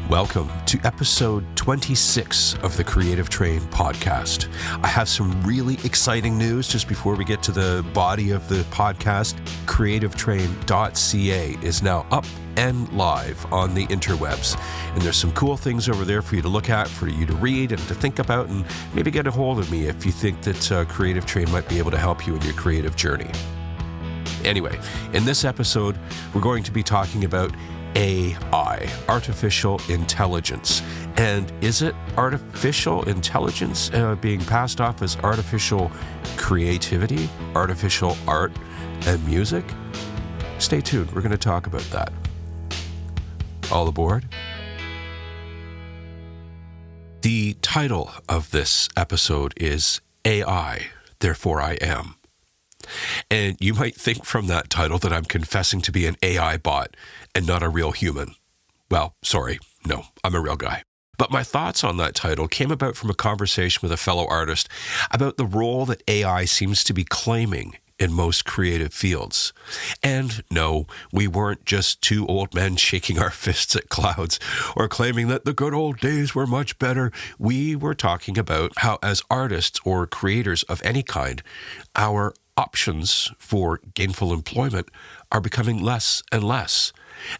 Welcome to episode 26 of the Creative Train podcast. I have some really exciting news just before we get to the body of the podcast. CreativeTrain.ca is now up and live on the interwebs. And there's some cool things over there for you to look at, for you to read and to think about, and maybe get a hold of me if you think that Creative Train might be able to help you in your creative journey. Anyway, in this episode, we're going to be talking about AI, artificial intelligence. And is it artificial intelligence being passed off as artificial creativity, artificial art and music? Stay tuned. We're going to talk about that. All aboard. The title of this episode is AI, Therefore I Am. And you might think from that title that I'm confessing to be an AI bot and not a real human. Well, sorry, no, I'm a real guy. But my thoughts on that title came about from a conversation with a fellow artist about the role that AI seems to be claiming in most creative fields. And no, we weren't just two old men shaking our fists at clouds or claiming that the good old days were much better. We were talking about how, as artists or creators of any kind, our options for gainful employment are becoming less and less,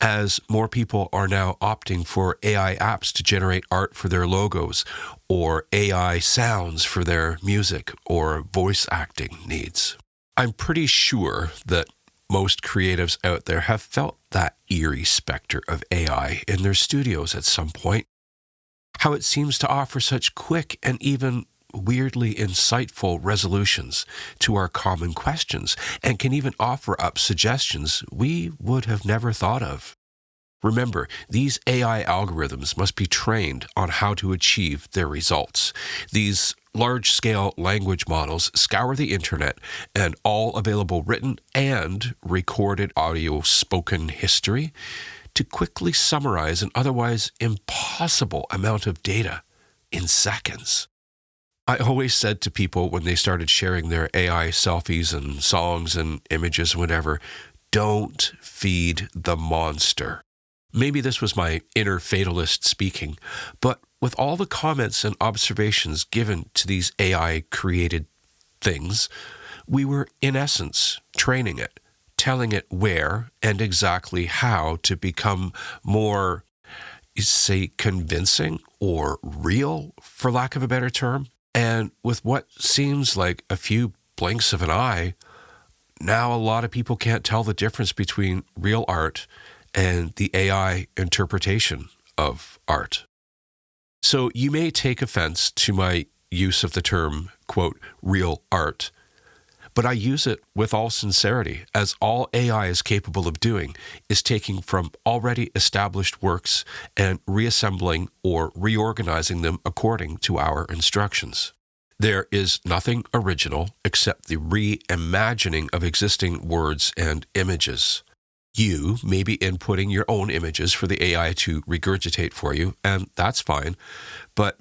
as more people are now opting for AI apps to generate art for their logos, or AI sounds for their music or voice acting needs. I'm pretty sure that most creatives out there have felt that eerie specter of AI in their studios at some point. How it seems to offer such quick and even weirdly insightful resolutions to our common questions, and can even offer up suggestions we would have never thought of. Remember, these AI algorithms must be trained on how to achieve their results. These large-scale language models scour the internet and all available written and recorded audio spoken history to quickly summarize an otherwise impossible amount of data in seconds. I always said to people when they started sharing their AI selfies and songs and images and whatever, don't feed the monster. Maybe this was my inner fatalist speaking, but with all the comments and observations given to these AI-created things, we were, in essence, training it, telling it where and exactly how to become more, say, convincing or real, for lack of a better term. And with what seems like a few blinks of an eye, now a lot of people can't tell the difference between real art and the AI interpretation of art. So you may take offense to my use of the term, quote, real art, but I use it with all sincerity, as all AI is capable of doing is taking from already established works and reassembling or reorganizing them according to our instructions. There is nothing original except the reimagining of existing words and images. You may be inputting your own images for the AI to regurgitate for you, and that's fine. But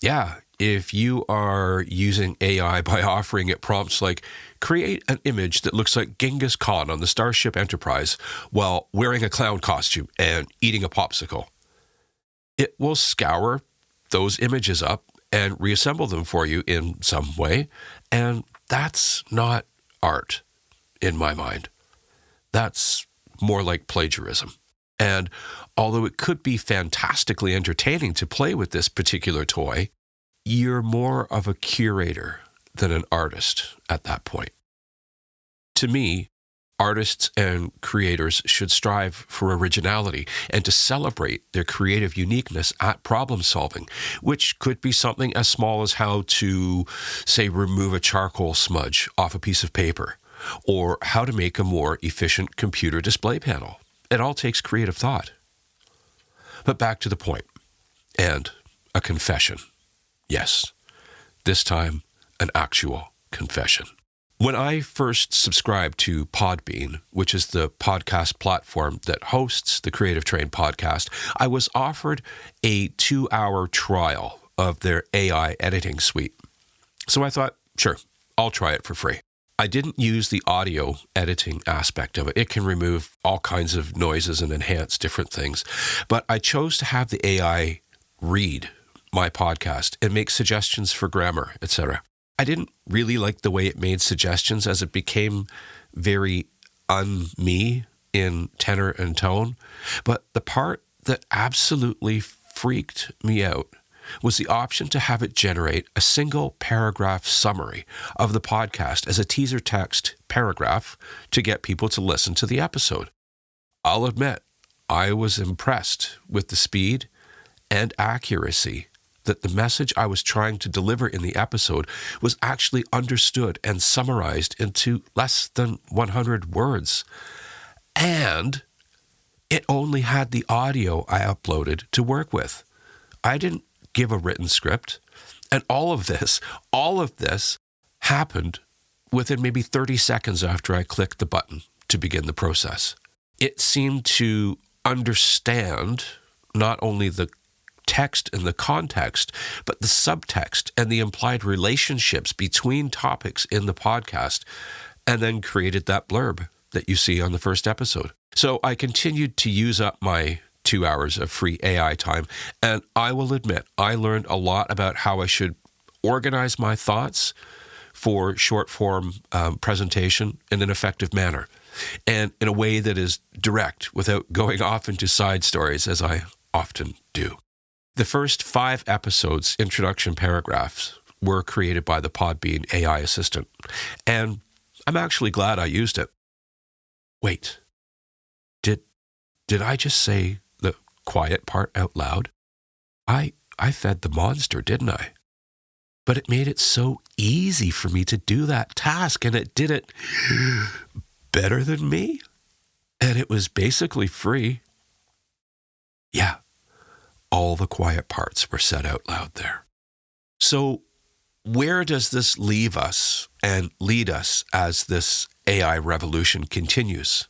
yeah, if you are using AI by offering it prompts like, create an image that looks like Genghis Khan on the Starship Enterprise while wearing a clown costume and eating a popsicle, it will scour those images up and reassemble them for you in some way. And that's not art, in my mind. That's more like plagiarism. And although it could be fantastically entertaining to play with this particular toy, you're more of a curator than an artist at that point. To me, artists and creators should strive for originality and to celebrate their creative uniqueness at problem solving, which could be something as small as how to, say, remove a charcoal smudge off a piece of paper, or how to make a more efficient computer display panel. It all takes creative thought. But back to the point, and a confession. Yes, this time an actual confession. When I first subscribed to Podbean, which is the podcast platform that hosts the Creative Train podcast, I was offered a 2-hour trial of their AI editing suite. So I thought, sure, I'll try it for free. I didn't use the audio editing aspect of it. It can remove all kinds of noises and enhance different things. But I chose to have the AI read my podcast and make suggestions for grammar, etc. I didn't really like the way it made suggestions, as it became very un-me in tenor and tone. But the part that absolutely freaked me out was the option to have it generate a single paragraph summary of the podcast as a teaser text paragraph to get people to listen to the episode. I'll admit, I was impressed with the speed and accuracy that the message I was trying to deliver in the episode was actually understood and summarized into less than 100 words. And it only had the audio I uploaded to work with. I didn't give a written script. And all of this happened within maybe 30 seconds after I clicked the button to begin the process. It seemed to understand not only the text and the context, but the subtext and the implied relationships between topics in the podcast, and then created that blurb that you see on the first episode. So I continued to use up my 2 hours of free AI time, and I will admit, I learned a lot about how I should organize my thoughts for short form presentation in an effective manner, and in a way that is direct without going off into side stories, as I often do. The first 5 episodes, introduction paragraphs, were created by the Podbean AI assistant, and I'm actually glad I used it. Wait, did I just say the quiet part out loud? I fed the monster, didn't I? But it made it so easy for me to do that task, and it did it better than me, and it was basically free. Yeah. All the quiet parts were said out loud there. So where does this leave us and lead us as this AI revolution continues?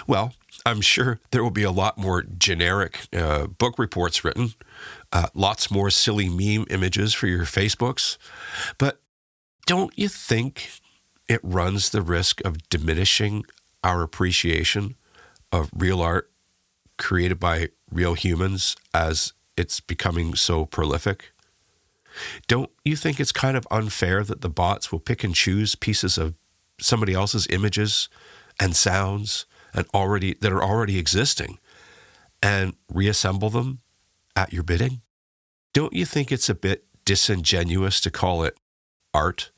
Well, I'm sure there will be a lot more generic book reports written, lots more silly meme images for your Facebooks. But don't you think it runs the risk of diminishing our appreciation of real art created by real humans as it's becoming so prolific? Don't you think it's kind of unfair that the bots will pick and choose pieces of somebody else's images and sounds that are already existing and reassemble them at your bidding? Don't you think it's a bit disingenuous to call it art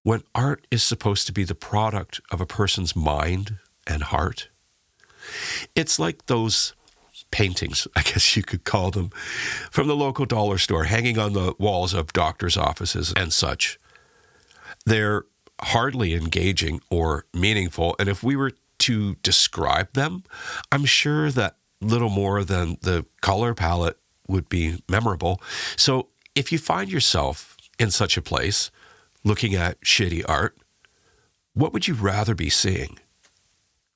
when art is supposed to be the product of a person's mind and heart? It's like those paintings, I guess you could call them, from the local dollar store hanging on the walls of doctors' offices and such. They're hardly engaging or meaningful, and if we were to describe them, I'm sure that little more than the color palette would be memorable. So if you find yourself in such a place looking at shitty art, what would you rather be seeing?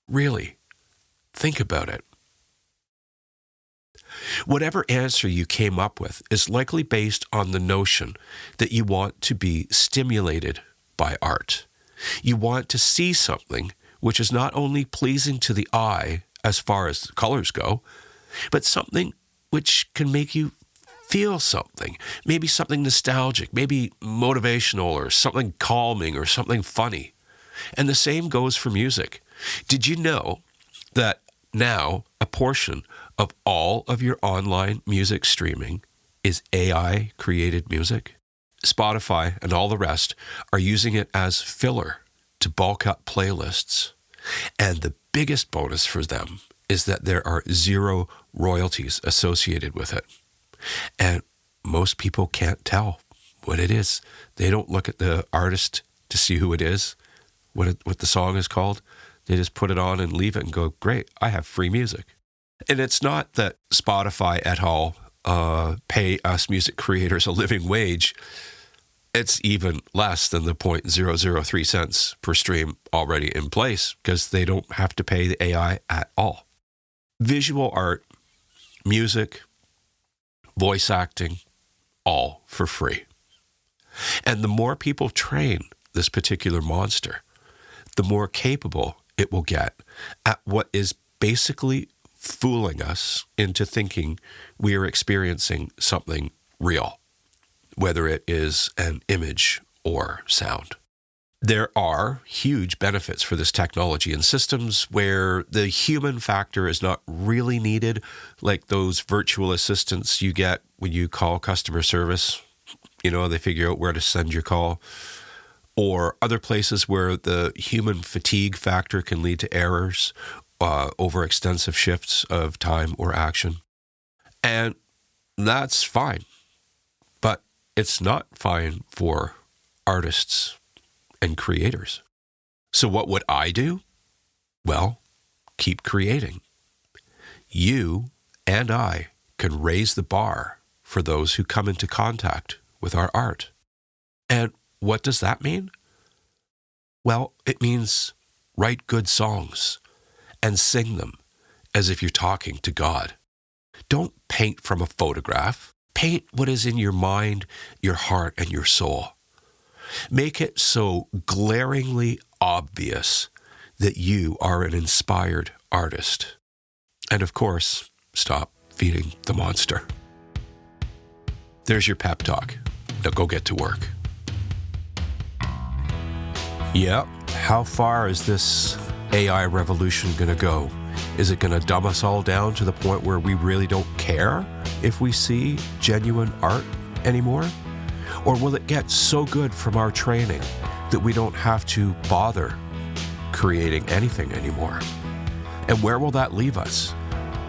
Really, think about it. Whatever answer you came up with is likely based on the notion that you want to be stimulated by art. You want to see something which is not only pleasing to the eye as far as the colors go, but something which can make you feel something, maybe something nostalgic, maybe motivational or something calming or something funny. And the same goes for music. Did you know that now a portion of all of your online music streaming is AI-created music? Spotify and all the rest are using it as filler to bulk up playlists. And the biggest bonus for them is that there are zero royalties associated with it. And most people can't tell what it is. They don't look at the artist to see who it is, what the song is called. They just put it on and leave it and go, great, I have free music. And it's not that Spotify et al. Pay us music creators a living wage. It's even less than the 0.003 cents per stream already in place because they don't have to pay the AI at all. Visual art, music, voice acting, all for free. And the more people train this particular monster, the more capable it will get at what is basically fooling us into thinking we are experiencing something real, whether it is an image or sound. There are huge benefits for this technology in systems where the human factor is not really needed, like those virtual assistants you get when you call customer service. You know, they figure out where to send your call. Or other places where the human fatigue factor can lead to errors over extensive shifts of time or action. And that's fine. But it's not fine for artists and creators. So what would I do? Well, keep creating. You and I can raise the bar for those who come into contact with our art. And what does that mean? Well, it means write good songs and sing them as if you're talking to God. Don't paint from a photograph. Paint what is in your mind, your heart, and your soul. Make it so glaringly obvious that you are an inspired artist. And of course, stop feeding the monster. There's your pep talk. Now go get to work. Yep. How far is this AI revolution going to go? Is it going to dumb us all down to the point where we really don't care if we see genuine art anymore? Or will it get so good from our training that we don't have to bother creating anything anymore? And where will that leave us?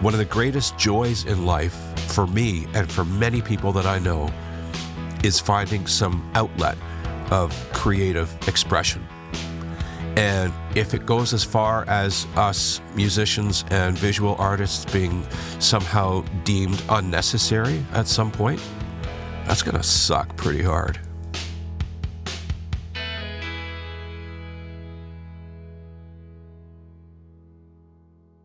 One of the greatest joys in life for me and for many people that I know is finding some outlet of creative expression. And if it goes as far as us musicians and visual artists being somehow deemed unnecessary at some point, that's going to suck pretty hard.